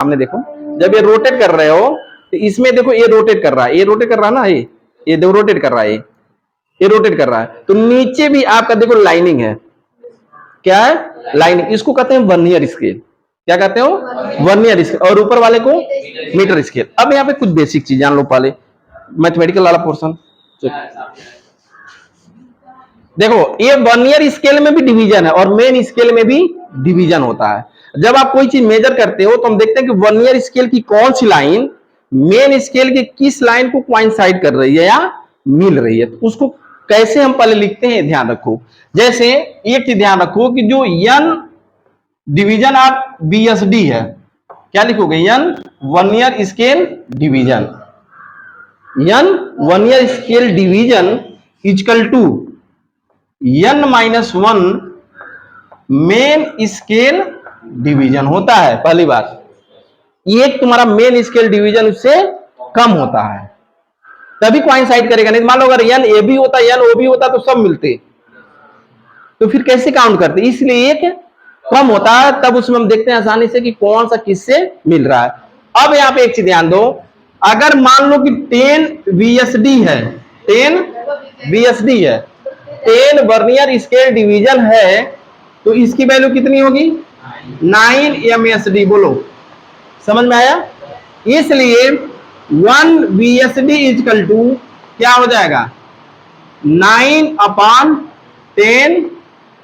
सामने देखो, जब ये रोटेट कर रहे हो तो इसमें देखो ये रोटेट कर रहा है, ये रोटेट कर रहा है ना, ये देखो रोटेट कर रहा है, ये रोटेट कर रहा है, तो नीचे भी आपका देखो लाइनिंग है, क्या है, लाइनिंग। इसको कहते हैं वर्नियर स्केल। क्या कहते हो, वर्नियर स्केल। और ऊपर वाले को मीटर स्केल। अब यहाँ पे कुछ बेसिक चीज जान लो पहले, मैथमेटिकल वाला पोर्शन देखो। ये वर्नियर स्केल में भी डिवीजन है और मेन स्केल में भी डिवीजन होता है। जब आप कोई चीज मेजर करते हो तो हम देखते हैं कि वर्नियर स्केल की कौन सी लाइन मेन स्केल के किस लाइन को कोइंसाइड कर रही है या मिल रही है, तो उसको कैसे हम पहले लिखते हैं ध्यान रखो। जैसे एक चीज ध्यान रखो कि जो n डिवीजन ऑफ BSD है, क्या लिखोगे, n vernier scale division, n vernier scale division equal to n-1 main scale division होता है। पहली बात, एक तुम्हारा मेन स्केल डिवीजन उससे कम होता है तभी कोइंसाइड करेगा, नहीं मान लो अगर n AB होता n OB होता तो सब मिलते, तो फिर कैसे काउंट करते। इसलिए एक कम होता है, तब उसमें हम देखते हैं आसानी से कि कौन सा किससे मिल रहा है। अब यहाँ पे एक चीज ध्यान दो, अगर मान लो कि 10 BSD है, 10 BSD है, 10 वर्नियर स्केल डिवीजन है, तो इसकी वैल्यू कितनी होगी, 9 MSD। बोलो, समझ में आया। इसलिए 1 BSD इक्वल टू क्या हो जाएगा, 9/10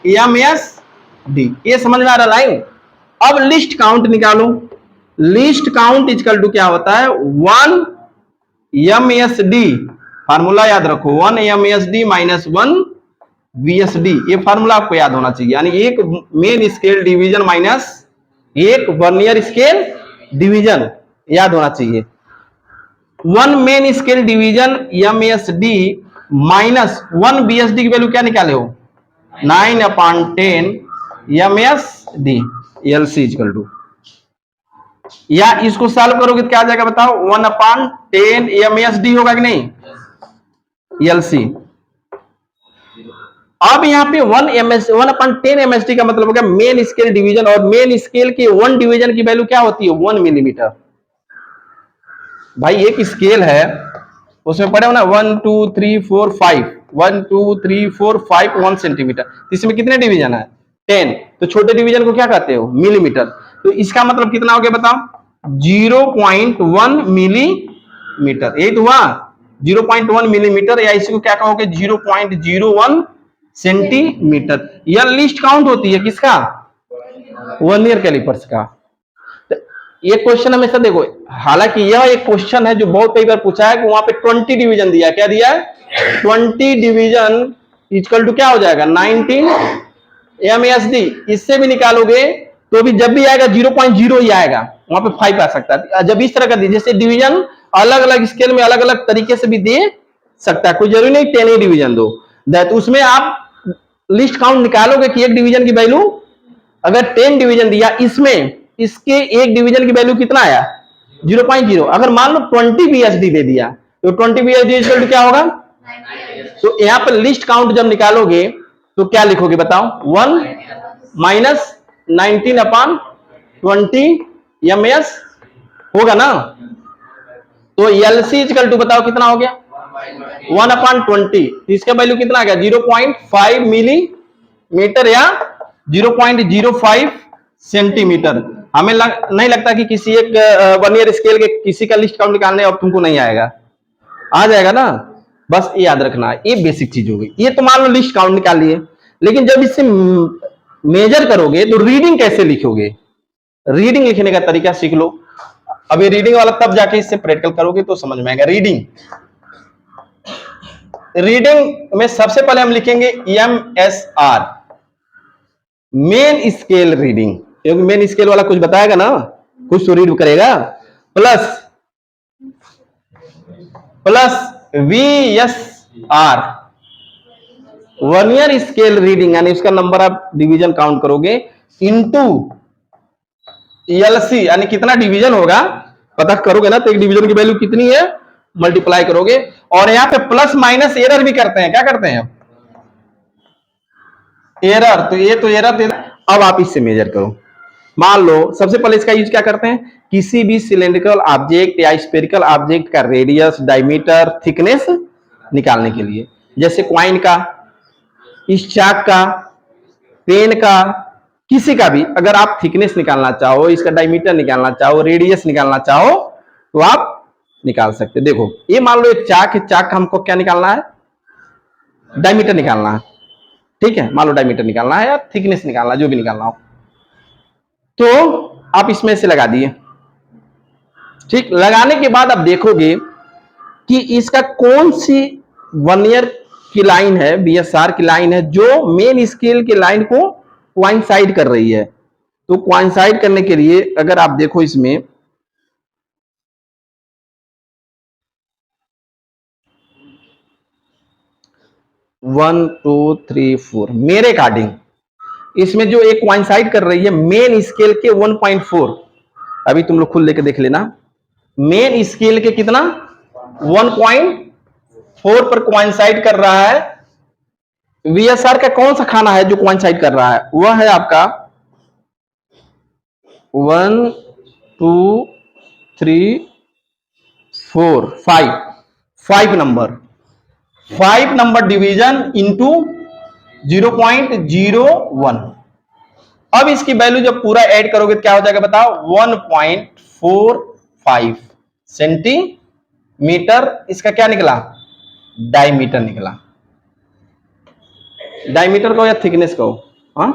MSD। ये समझ में आ रहा लाइन। अब लिस्ट काउंट निकालो, लिस्ट काउंट इक्वल टू क्या होता है, 1 MSD। फार्मूला याद रखो, 1 MSD माइनस 1 BSD। ये फार्मूला आपको याद होना चाहिए, यानी एक मेन स्केल डिवीजन माइनस एक वर्नियर स्केल डिवीजन, याद होना चाहिए। 1 main scale division MSD minus 1 BSD की वैल्यू क्या निकाले हो, 9/10 MSD। LC इक्वल टू, या इसको सॉल्व करोगे तो क्या आ जाएगा बताओ, 1/10 MSD होगा कि नहीं, LC। अब यहाँ पे 1/10 MSD का मतलब हो गया मेन स्केल डिवीजन, और मेन स्केल के 1 डिवीजन की वैल्यू क्या होती है, 1 मिलीमीटर। भाई एक स्केल है, उसमें पढ़े हो ना 1 2 3 4 5, 1 2 3 4 5 1 सेंटीमीटर, इसमें कितने डिवीजन है, 10। तो छोटे डिवीजन को क्या कहते हो, मिलीमीटर। तो इसका मतलब कितना हो गया बताओ, 0.1 मिलीमीटर। यही तो हुआ, 0.1 मिलीमीटर, या इसको क्या कहोगे, 0.01 सेंटीमीटर। यह लिस्ट काउंट होती है किसका, वर्नियर कैलिपर्स का। ये क्वेश्चन हमेशा देखो, हालांकि यह एक क्वेश्चन है जो बहुत कई बार पूछा है कि वहां पे 20 डिवीजन दिया, क्या दिया है, 20 डिवीजन इक्वल टू क्या हो जाएगा, 19 MSD। इससे भी निकालोगे तो भी जब भी आएगा 0.0 ही आएगा, वहां पे 5 आ सकता है। जब इस तरह का दी, जैसे डिवीजन अलग अलग स्केल में अलग अलग तरीके से भी दे सकता है, कोई जरूरी नहीं 10 ही डिवीजन दो। तो उसमें आप लिस्ट काउंट निकालोगे कि एक डिवीजन की वैल्यू अगर 10 डिवीजन दिया, इसमें इसके एक डिवीजन की वैल्यू कितना आया, 0.0। अगर मान लो 20 BSD दे दिया तो 20 BSD इक्वल टू क्या होगा। तो यहाँ पर लिस्ट काउंट जब निकालोगे तो क्या लिखोगे बताओ, 1 माइनस 19/20 MS होगा ना। तो LC इक्वल टू बताओ कितना हो गया, 1/20। इसका वैल्यू कितना आ गया, 0.5 मिलीमीटर या 0.05 सेंटीमीटर। हमें नहीं लगता कि किसी एक वर्नियर स्केल के किसी का लिस्ट काउंट निकालने अब तुमको नहीं आएगा, आ जाएगा ना। बस ये याद रखना है, ये बेसिक चीज होगी। ये तो मान लो लिस्ट काउंट निकाल लिए, लेकिन जब इससे मेजर करोगे तो रीडिंग कैसे लिखोगे, रीडिंग लिखने का तरीका सीख लो। अब ये रीडिंग वाला तब जाके इससे प्रैक्टिकल करोगे तो समझ में आएगा। रीडिंग में सबसे पहले हम लिखेंगे MSR, मेन स्केल रीडिंग, क्योंकि मेन स्केल वाला कुछ बताएगा ना, कुछ तो रीड करेगा। Plus VSR, vernier scale reading, यानी उसका नंबर आप डिवीजन काउंट करोगे, इनटू LC, यानी कितना डिवीजन होगा पता करोगे ना, तो एक डिवीजन की वैल्यू कितनी है मल्टीप्लाई करोगे। और यहाँ पे प्लस माइनस एरर भी करते हैं, क्या करते हैं एरर, तो ये तो एरर। अब आप इससे मेजर करो, मान लो सबसे पहले इसका यूज क्या करते हैं, किसी भी सिलेंड्रिकल ऑब्जेक्ट या स्फेरिकल ऑब्जेक्ट का रेडियस, डायमीटर, थिकनेस निकालने के लिए। जैसे क्वाइन का, इस चाक का, पेन का, किसी का भी अगर आप थिकनेस निकालना चाहो, इसका डायमीटर निकालना चाहो, रेडियस निकालना चाहो तो आप निकाल सकते। देखो ये मान लो एक चाक है, चाक का हमको क्या निकालना है, डायमीटर निकालना है, ठीक है, मान लो डायमीटर निकालना है या थिकनेस निकालना है, जो भी निकालना हो, तो आप इसमें से लगा दिए। ठीक, लगाने के बाद आप देखोगे कि इसका कौन सी वर्नियर की लाइन है, बीएसआर की लाइन है जो मेन स्केल के लाइन को क्वाइंसाइड कर रही है। तो क्वाइंसाइड करने के लिए अगर आप देखो इसमें 1 2 3 4 मेरे अकॉर्डिंग इसमें जो एक क्वाइंसाइड कर रही है मेन स्केल के 1.4, अभी तुम लोग खुद लेके देख लेना, मेन स्केल के कितना 1.4 पर क्वाइंसाइड कर रहा है। वीएसआर का कौन सा खाना है जो क्वाइंसाइड कर रहा है, वह है आपका 1 2 3 4 5 नंबर, 5 नंबर डिवीजन इंटू 0.01। अब इसकी वैल्यू जब पूरा ऐड करोगे तो क्या हो जाएगा बताओ, 1.45 सेंटीमीटर। इसका क्या निकला, डायमीटर निकला। डायमीटर को या थिकनेस को, हाँ